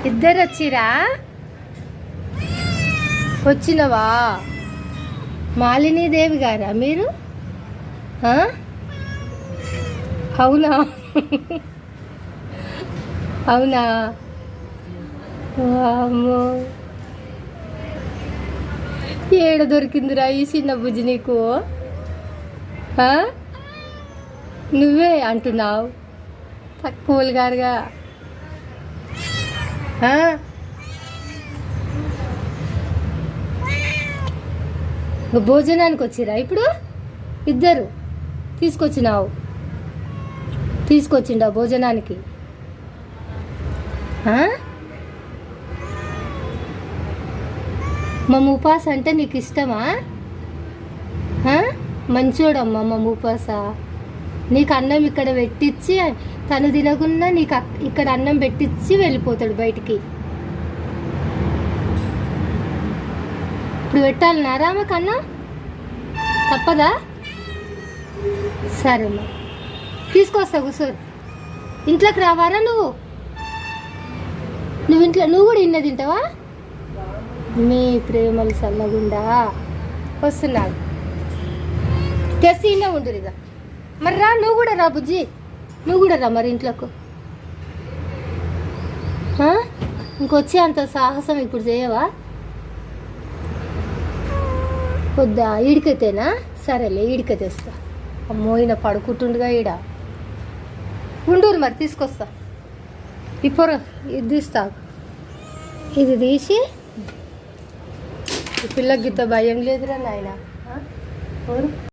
ఇద్దరు వచ్చిరా? వచ్చినవా? మాలినీదేవి గారా మీరు? అవునా? అవునా? అమ్మో, ఏడ దొరికిందిరా ఈ చిన్న బుజ్జి నీకు? నువ్వే అంటున్నావు తక్కువలు గారుగా. భోజనానికి వచ్చిరా ఇప్పుడు? ఇద్దరు తీసుకొచ్చిండా భోజనానికి? మా ఉపాస అంటే నీకు ఇష్టమా? మంచోడమ్మా మా ఉపాస. నీకు అన్నం ఇక్కడ పెట్టించి తను తినకుండా నీకు ఇక్కడ అన్నం పెట్టించి వెళ్ళిపోతాడు బయటికి. ఇప్పుడు పెట్టాలన్నారా మాకు అన్నం? తప్పదా? సరేమ్మా, తీసుకొస్తా కూర్చోరు. ఇంట్లోకి రావారా నువ్వు? నువ్వు కూడా ఇన్న తింటావా? మీ ప్రేమలు చల్లగుండా. వస్తున్నాడు, తెసి ఇన్న ఉండురు ఇక. మరి రా, నువ్వు కూడా రా బుజ్జి, నువ్వు కూడా రా మరి ఇంట్లోకి. ఇంకొచ్చే అంత సాహసం ఇప్పుడు చేయవా? వద్దా? ఈడికైతేనా? సరేలే, ఈడికే తెస్తా. అమ్మో, ఈయన పడుకుంటుండగా ఈడ. ఉండూరు మరి, తీసుకొస్తా. ఇప్పుడు ఇది తీస్తా, ఇది తీసి. ఈ పిల్లకి గిత్త భయం లేదురా నాయన.